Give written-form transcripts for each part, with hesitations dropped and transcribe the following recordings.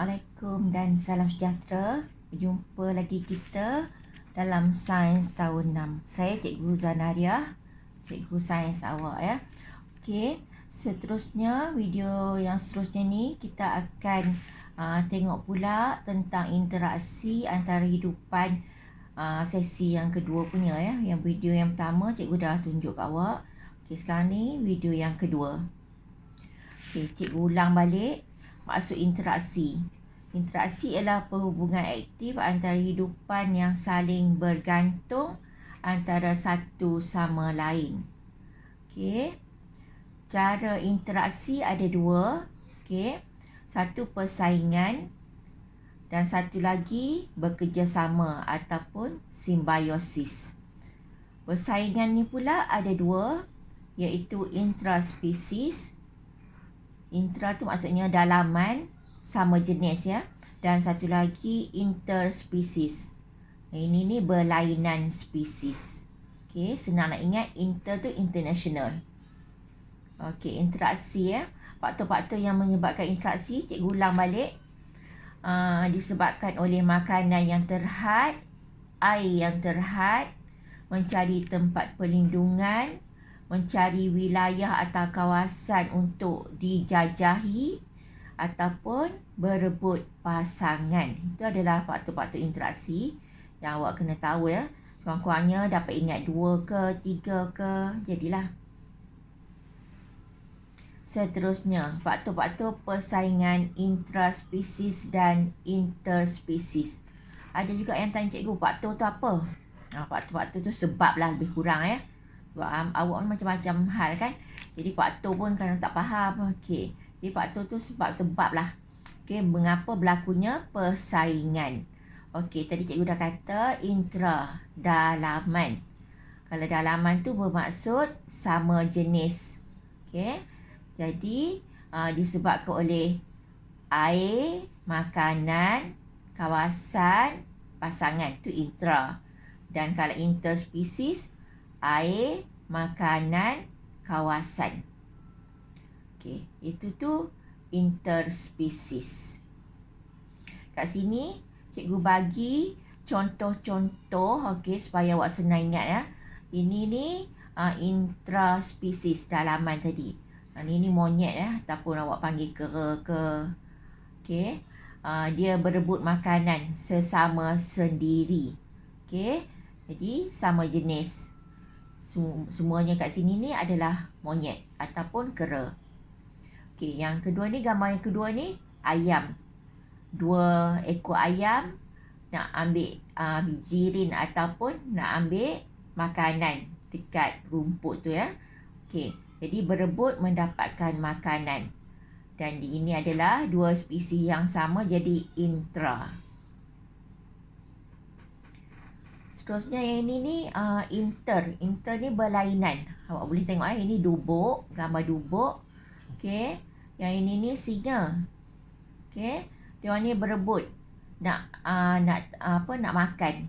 Assalamualaikum dan salam sejahtera. Berjumpa lagi kita dalam Sains Tahun 6. Saya Cikgu Zanaria, Cikgu Sains awak ya. Okey, seterusnya video yang seterusnya ni kita akan tengok pula tentang interaksi antara hidupan sesi yang kedua punya ya. Yang video yang pertama cikgu dah tunjuk kat awak. Okey, sekarang ni video yang kedua. Okey, cikgu ulang balik. Maksud interaksi. Interaksi ialah perhubungan aktif antara hidupan yang saling bergantung antara satu sama lain. Okey. Cara interaksi ada dua. Okey. Satu persaingan dan satu lagi bekerjasama ataupun simbiosis. Persaingan ni pula ada dua, iaitu intraspesies. Intra tu maksudnya dalaman, sama jenis ya. Dan satu lagi interspesies. Ini ni berlainan spesies. Okey, senang nak ingat, inter tu international. Okey, interaksi ya. Faktor-faktor yang menyebabkan interaksi, cikgu ulang balik. Disebabkan oleh makanan yang terhad, air yang terhad, mencari tempat perlindungan, mencari wilayah atau kawasan untuk dijajahi ataupun berebut pasangan. Itu adalah faktor-faktor interaksi yang awak kena tahu ya. Kurang-kurangnya dapat ingat 2 ke 3 ke, jadilah. Seterusnya, faktor-faktor persaingan intraspesies dan interspesies. Ada juga yang tanya cikgu, faktor tu apa? Faktor-faktor tu sebab lah lebih kurang ya. Sebab awak macam-macam hal kan. Jadi faktor pun kadang tak faham. Okey. Jadi faktor tu sebab-sebab lah. Okey, mengapa berlakunya persaingan. Okey, tadi cikgu dah kata intra, dalaman. Kalau dalaman tu bermaksud sama jenis. Okey. Jadi disebabkan oleh air, makanan, kawasan, pasangan. Tu intra. Dan kalau interspesies, air, makanan, kawasan. Okey, itu tu interspesies. Kat sini cikgu bagi contoh-contoh okey supaya awak senang ingat ya. Ini ni intraspesies dalaman tadi. Ini monyet ya ataupun awak panggil kera ke. Okey. Dia berebut makanan sesama sendiri. Okey. Jadi sama jenis. Semuanya kat sini ni adalah monyet ataupun kera. Okey, yang kedua ni, gambar yang kedua ni ayam. 2 ekor ayam nak ambil bijirin ataupun nak ambil makanan dekat rumput tu ya. Okey, jadi berebut mendapatkan makanan. Dan ini adalah 2 spesies yang sama, jadi intra. Seterusnya yang ini ni inter. Inter ni berlainan. Awak boleh tengok ini dubuk, gambar dubuk. Okey. Yang ini ni singa. Okey. Dia orang ni berebut nak makan.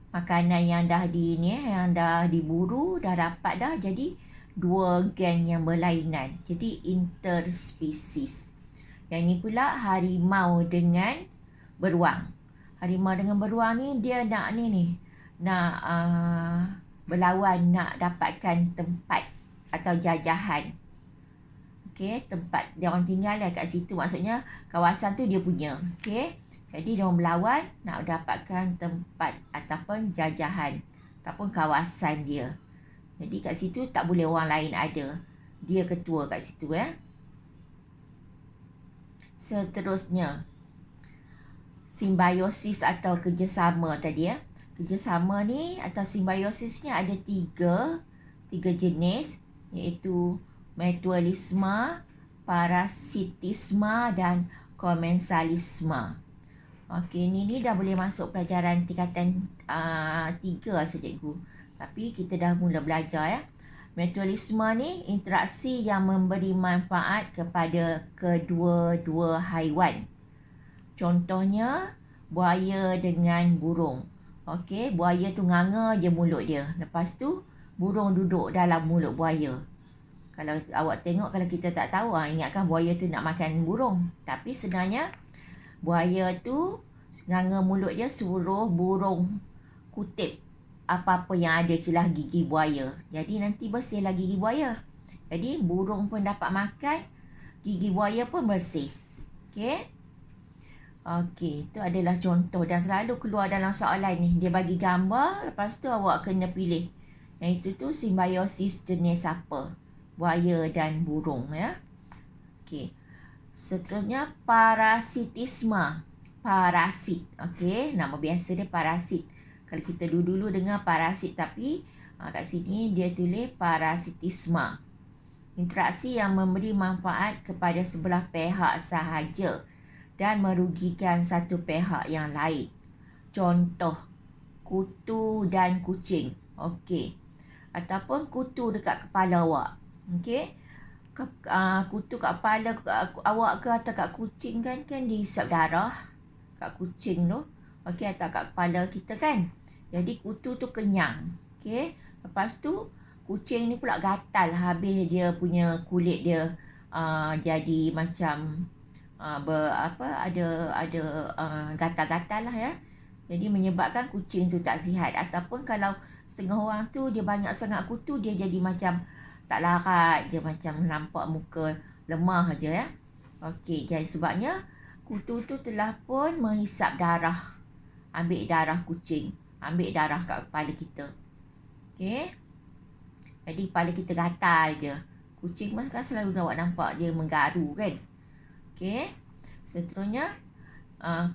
Makanan yang dah yang dah diburu, dah dapat dah, jadi 2 geng yang berlainan. Jadi interspesies. Yang ni pula harimau dengan beruang. Harimau dengan beruang ni dia nak nak berlawan, nak dapatkan tempat atau jajahan. Okey, tempat dia orang tinggal lah kat situ, maksudnya kawasan tu dia punya. Okey, jadi dia orang berlawan nak dapatkan tempat ataupun jajahan ataupun kawasan dia. Jadi kat situ tak boleh orang lain ada. Dia ketua kat situ ya. Seterusnya, simbiosis atau kerjasama tadi ya. Kerjasama ni atau simbiosisnya ada 3 jenis, iaitu mutualisme, parasitisme dan komensalisme. Okey, ini dah boleh masuk pelajaran tingkatan 3 rasa cikgu. Tapi kita dah mula belajar ya. Mutualisme ni interaksi yang memberi manfaat kepada kedua-dua haiwan. Contohnya buaya dengan burung. Okey, buaya tu nganga je mulut dia. Lepas tu burung duduk dalam mulut buaya. Kalau awak tengok, kalau kita tak tahu, ingatkan buaya tu nak makan burung. Tapi sebenarnya Buaya tu nganga mulut dia suruh burung kutip apa-apa yang ada celah gigi buaya. Jadi nanti bersihlah gigi buaya. Jadi burung pun dapat makan, gigi buaya pun bersih. Okey. Okey, itu adalah contoh dan selalu keluar dalam soalan ni. Dia bagi gambar, lepas tu awak kena pilih. Yang itu tu simbiosis jenis apa? Buaya dan burung ya. Okey. Seterusnya parasitisme. Parasit. Okey, nama biasa dia parasit. Kalau kita dulu-dulu dengar parasit, tapi kat sini dia tulis parasitisme. Interaksi yang memberi manfaat kepada sebelah pihak sahaja dan merugikan satu pihak yang lain. Contoh, kutu dan kucing. Okey. Ataupun kutu dekat kepala awak. Okey. Kutu kat kepala awak ke atau kat kucing kan dihisap darah kat kucing tu. Okey, atau kat kepala kita kan. Jadi kutu tu kenyang. Okey. Lepas tu kucing ni pula gatal habis dia punya kulit dia jadi macam ada gatal-gatal lah ya. Jadi menyebabkan kucing tu tak sihat. Ataupun kalau setengah orang tu dia banyak sangat kutu, dia jadi macam tak larat je, macam nampak muka lemah aja ya. Okey, jadi sebabnya kutu tu telah pun menghisap darah. Ambil darah kucing, ambil darah kat kepala kita. Okey. Jadi kepala kita gatal je. Kucing pun kan selalu awak nampak dia menggaru kan. Okey. Seterusnya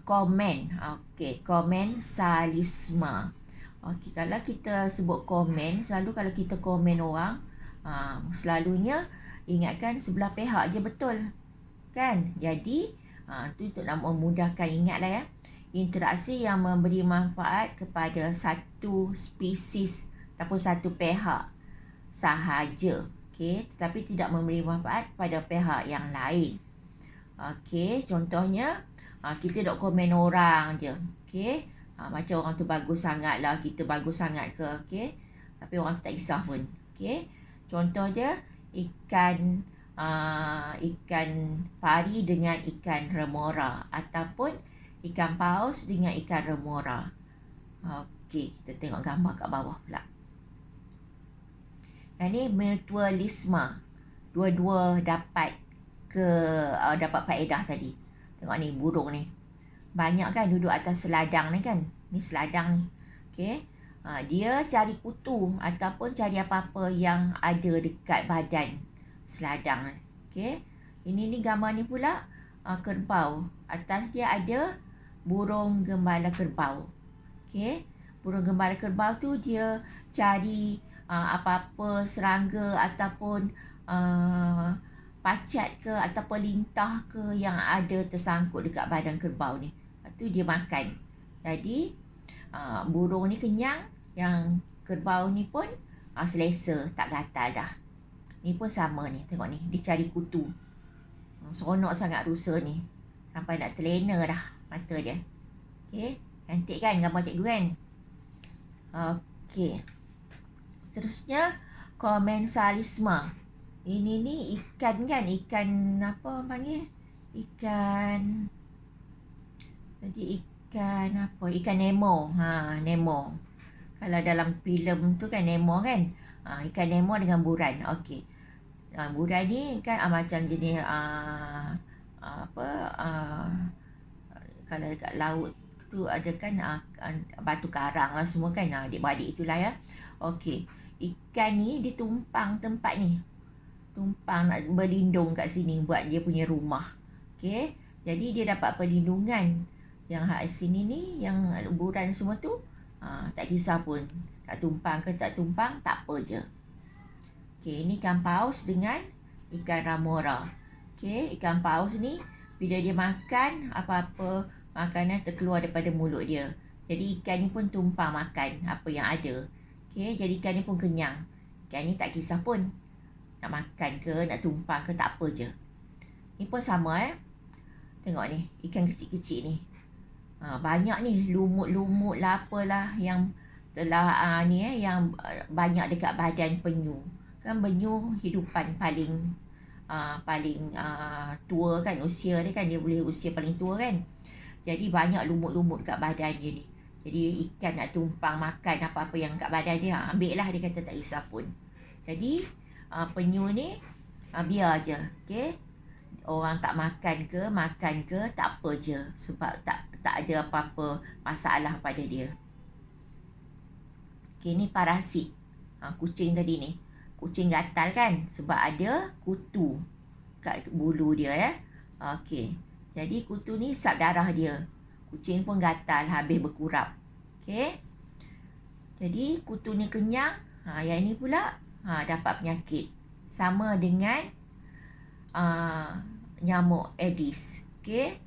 komen. Okey, komensalisme. Okey, kalau kita sebut komen, selalu kalau kita komen orang, selalunya ingatkan sebelah pihak je betul. Kan? Jadi, tu untuk nak memudahkan, ingatlah ya. Interaksi yang memberi manfaat kepada satu spesies ataupun satu pihak sahaja. Okey, tetapi tidak memberi manfaat kepada pihak yang lain. Okey, contohnya kita dok komen orang je. Okey, macam orang tu bagus sangat lah, kita bagus sangat ke. Okey, tapi orang tu tak kisah pun. Okey, contoh dia ikan pari dengan ikan remora ataupun ikan paus dengan ikan remora. Okey, kita tengok gambar kat bawah pula. Yang ni mutualisme. Dua-dua dapat faedah tadi. Tengok ni burung ni. Banyak kan duduk atas seladang ni kan. Ni seladang ni. Okey. Dia cari kutu ataupun cari apa-apa yang ada dekat badan seladang ni. Okey. Ini gambar ni pula kerbau. Atas dia ada burung gembala kerbau. Okey. Burung gembala kerbau tu dia cari apa-apa serangga ataupun pacat ke ataupun lintah ke yang ada tersangkut dekat badan kerbau ni. Lepas tu dia makan. Jadi burung ni kenyang, yang kerbau ni pun selesa, tak gatal dah. Ni pun sama ni, tengok ni, dia cari kutu. Seronok sangat rusa ni. Sampai nak terlena dah mata dia. Okey, cantik kan gambar cikgu kan? Okey. Seterusnya komensalisme. Ini ni ikan kan, ikan apa panggil? Ikan apa? Ikan Nemo. Nemo. Kalau dalam filem tu kan Nemo kan. Ikan Nemo dengan buran. Okey. Buran ni kan macam jenis kalau dekat laut tu ada kan batu karang lah semua kan. Adik-beradik itulah ya. Okey. Ikan ni dia tumpang tempat ni. Tumpang nak berlindung kat sini buat dia punya rumah. Okey. Jadi dia dapat perlindungan. Yang sini ni, yang buran semua tu, tak kisah pun. Tak tumpang ke tak tumpang, tak apa je. Okey, ini ikan paus dengan ikan ramora. Okey, ikan paus ni, bila dia makan, apa-apa makanan terkeluar daripada mulut dia. Jadi ikan ni pun tumpang makan apa yang ada. Okey, jadi ikan ni pun kenyang. Ikan ni tak kisah pun. Nak makan ke, nak tumpang ke, tak apa je. Ni pun sama Tengok ni, ikan kecil-kecil ni. Banyak ni, lumut-lumut lah apalah yang telah yang banyak dekat badan penyu. Kan penyu hidupan paling tua kan, usia dia kan, dia boleh usia paling tua kan. Jadi banyak lumut-lumut kat badan dia ni. Jadi ikan nak tumpang makan apa-apa yang kat badan dia, ambil lah, dia kata tak kisah pun. Jadi penyu ni biar je. Okay. Orang tak makan ke tak apa je, sebab tak ada apa-apa masalah pada dia. Okay, ni parasit. Kucing tadi ni. Kucing gatal kan, sebab ada kutu kat bulu dia ya. Okey. Jadi kutu ni isap darah dia. Kucing pun gatal, habis berkurap. Okey. Jadi kutu ni kenyang, yang ni pula dapat penyakit. Sama dengan nyamuk Aedes. Okey.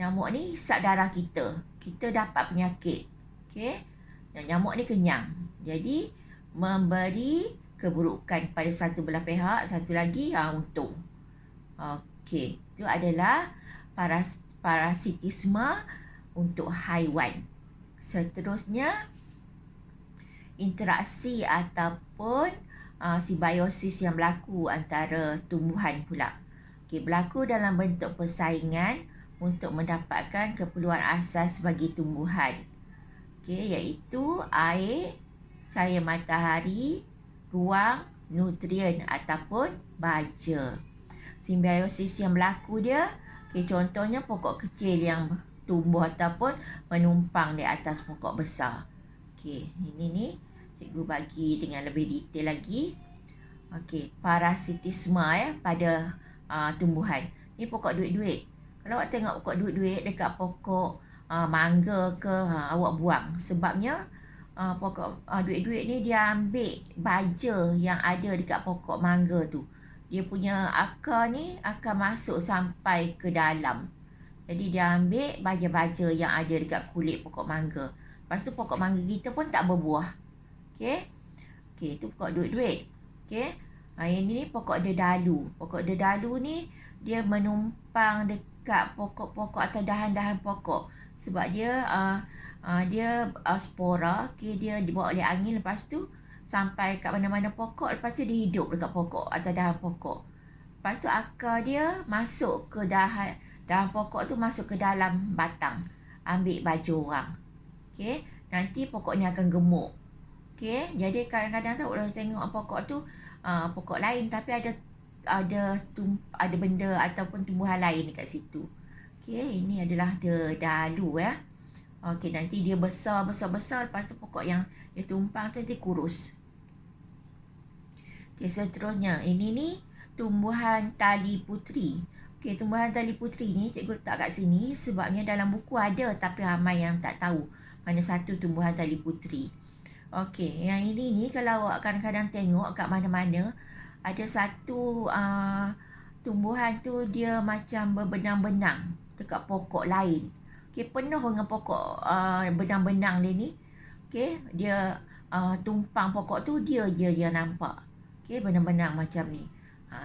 Nyamuk ni isap darah kita. Kita dapat penyakit. Okey. Nyamuk ni kenyang. Jadi memberi keburukan pada satu belah pihak, satu lagi untung. Okey, itu adalah parasitisme untuk haiwan. Seterusnya, interaksi ataupun simbiosis yang berlaku antara tumbuhan pula. Okey, berlaku dalam bentuk persaingan untuk mendapatkan keperluan asas bagi tumbuhan. Okey, iaitu air, cahaya matahari, ruang, nutrien ataupun baja. Simbiosis yang berlaku dia, contohnya pokok kecil yang tumbuh ataupun menumpang di atas pokok besar. Ini ni cikgu bagi dengan lebih detail lagi. Parasitisme pada tumbuhan. Ni pokok duit-duit. Kalau awak tengok pokok duit-duit dekat pokok mangga ke, awak buang. Sebabnya pokok duit-duit ni dia ambil baja yang ada dekat pokok mangga tu. Dia punya akar ni akan masuk sampai ke dalam. Jadi dia ambil baja-baja yang ada dekat kulit pokok mangga. Lepas tu pokok mangga kita pun tak berbuah. Okey, tu pokok duit-duit. Okey. Yang ni pokok dedalu. Pokok dedalu ni dia menumpang dekat pokok-pokok atau dahan-dahan pokok. Sebab dia spora, dia dibawa oleh angin, lepas tu sampai kat mana-mana pokok, lepas tu dia hidup dekat pokok atau dahan pokok. Lepas tu akar dia masuk ke dahan pokok tu, masuk ke dalam batang, ambil baju orang. Okey, nanti pokok ni akan gemuk. Okey, jadi kadang-kadang tu boleh tengok pokok tu pokok lain tapi ada benda ataupun tumbuhan lain dekat situ. Okey, ini adalah dedalu ya. Okey, nanti dia besar, lepas tu pokok yang dia tumpang tu nanti kurus. Okey, seterusnya, ini ni tumbuhan tali puteri. Okey, tumbuhan tali puteri ni cikgu letak kat sini sebabnya dalam buku ada tapi ramai yang tak tahu mana satu tumbuhan tali puteri. Okey, yang ini ni kalau awak kadang-kadang tengok kat mana-mana, ada satu tumbuhan tu dia macam berbenang-benang dekat pokok lain. Okey, penuh dengan pokok benang-benang dia ni. Okey, dia tumpang pokok tu, dia nampak. Okey, benang-benang macam ni.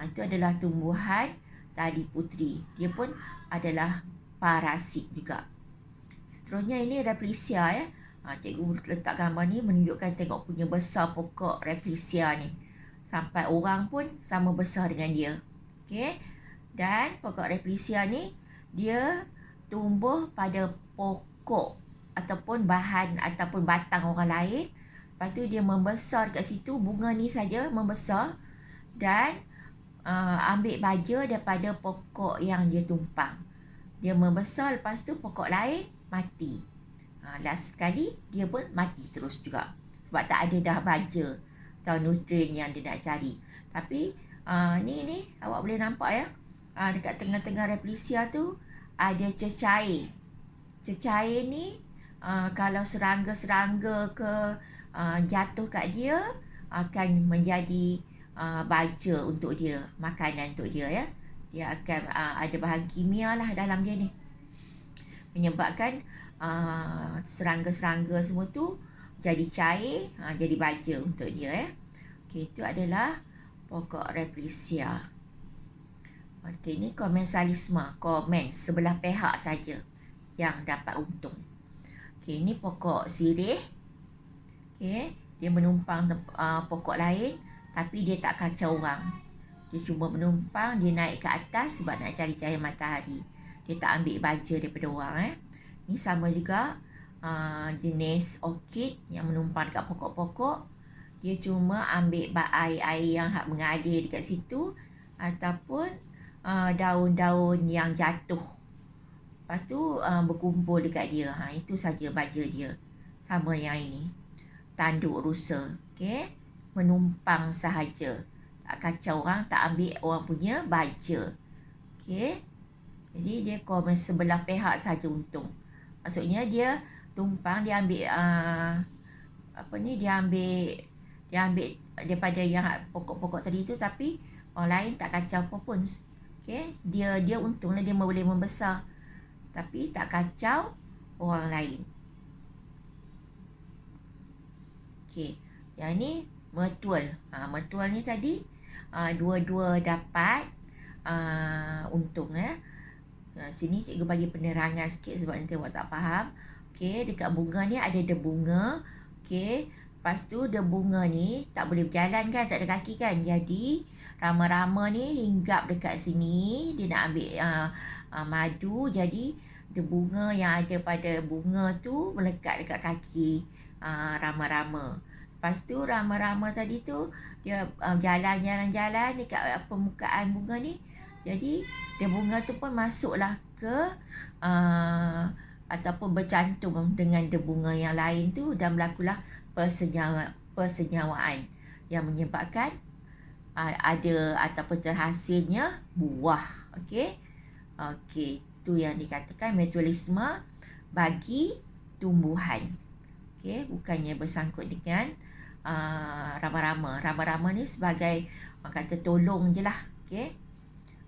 Itu adalah tumbuhan tali puteri. Dia pun adalah parasit juga. Seterusnya ini Rafflesia ya. Cikgu letak gambar ni menunjukkan tengok punya besar pokok Rafflesia ni. Sampai orang pun sama besar dengan dia. Okey. Dan pokok Rafflesia ni dia tumbuh pada pokok ataupun bahan ataupun batang orang lain. Lepas tu dia membesar kat situ, bunga ni saja membesar dan ambil baja daripada pokok yang dia tumpang. Dia membesar, lepas tu pokok lain mati. Last sekali dia pun mati terus juga. Sebab tak ada dah baja atau nutrien yang dia nak cari. Tapi ni awak boleh nampak ya. Dekat tengah-tengah Rafflesia tu ada cecair. Cecair ni kalau serangga-serangga ke jatuh kat dia, akan menjadi baja untuk dia, makanan untuk dia ya. Dia akan ada bahan kimia lah dalam dia ni, menyebabkan serangga-serangga semua tu jadi cair, jadi baja untuk dia ya. Okey, itu adalah pokok Rafflesia. Okey, ni komensalisme, komen sebelah pihak saja yang dapat untung. Okey, ni pokok sirih. Okey, dia menumpang pokok lain tapi dia tak kacau orang. Dia cuma menumpang, dia naik ke atas sebab nak cari cahaya matahari. Dia tak ambil baja daripada orang Ni sama juga, jenis orkid yang menumpang dekat pokok-pokok. Dia cuma ambil air yang mengalir dekat situ ataupun daun-daun yang jatuh. Lepas tu berkumpul dekat dia. Itu saja baja dia. Sama yang ini. Tanduk rusa. Okey. Menumpang sahaja. Tak kacau orang, tak ambil orang punya baja. Okey. Jadi dia komen sebelah pihak saja untung. Maksudnya dia tumpang, dia ambil dia ambil daripada yang pokok-pokok tadi tu, tapi orang lain tak kacau apa pun. Okey, dia untunglah dia boleh membesar. Tapi tak kacau orang lain. Okey, yang ni mertual. Mertual ni tadi dua-dua dapat untung ya. Sini cikgu bagi penerangan sikit sebab nanti awak tak faham. Okey, dekat bunga ni ada bunga. Okey, lepas tu bunga ni tak boleh berjalan kan, tak ada kaki kan. Jadi rama-rama ni hinggap dekat sini, dia nak ambil madu. Jadi bunga yang ada pada bunga tu melekat dekat kaki rama-rama. Lepas tu rama-rama tadi tu dia jalan-jalan dekat permukaan bunga ni. Jadi bunga tu pun masuklah ke ataupun bercantum dengan bunga yang lain tu, dan berlakulah persenyawaan yang menyebabkan ada ataupun terhasilnya buah. Okey. Okey, tu yang dikatakan mutualisme bagi tumbuhan. Okey, bukannya bersangkut dengan rama-rama. Rama-rama ni sebagai orang kata tolong je lah. Okey.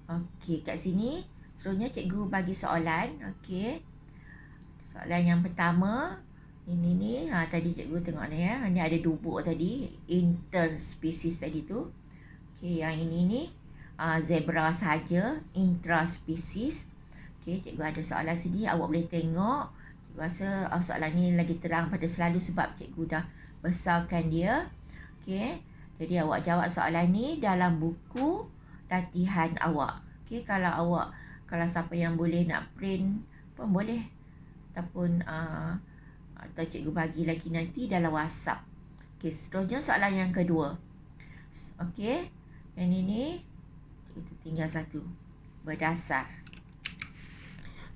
Okey, kat sini seterusnya cikgu bagi soalan. Okey. Soalan yang pertama, ini ni tadi cikgu tengok ni ya. Ni ada dubuk tadi, interspesies tadi tu. Okey, yang ini ni zebra saja, intraspesies. Okey, cikgu ada soalan sini, awak boleh tengok. Cikgu rasa soalan ni lagi terang pada selalu sebab cikgu dah besarkan dia. Okey, jadi awak jawab soalan ni dalam buku latihan awak. Okey, kalau siapa yang boleh nak print pun boleh, ataupun atau cikgu bagi lagi nanti dalam WhatsApp. Okey, seterusnya soalan yang kedua. Okey, yang ini kita tinggal satu. Berdasar.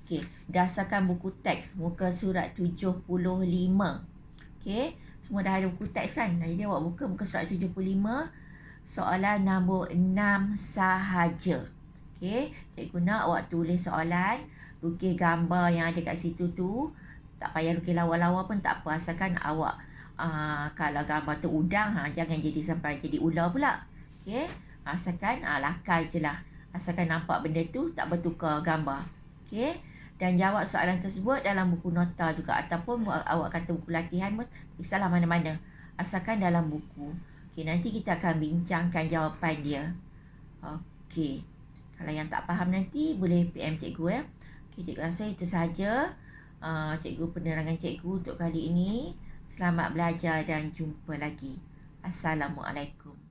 Okey, berdasarkan buku teks muka surat 75. Okey, semua dah ada buku teks kan? Jadi awak buka muka surat 75. Soalan nombor 6 sahaja. Okey, cikgu nak awak tulis soalan, lukis gambar yang ada kat situ tu. Tak payah lukis lawa-lawa pun tak apa, asalkan awak kalau gambar tu udang, jangan jadi sampai jadi ular pula. Okey, asalkan lakal je lah. Asalkan nampak benda tu, tak bertukar gambar. Okey, dan jawab soalan tersebut dalam buku nota juga, ataupun awak kata buku latihan pun, tak kisahlah mana-mana, asalkan dalam buku. Okey, nanti kita akan bincangkan jawapan dia. Okey, kalau yang tak faham nanti boleh PM cikgu ya. Okey, cikgu rasa itu sahaja cikgu penerangan cikgu untuk kali ini. Selamat belajar dan jumpa lagi. Assalamualaikum.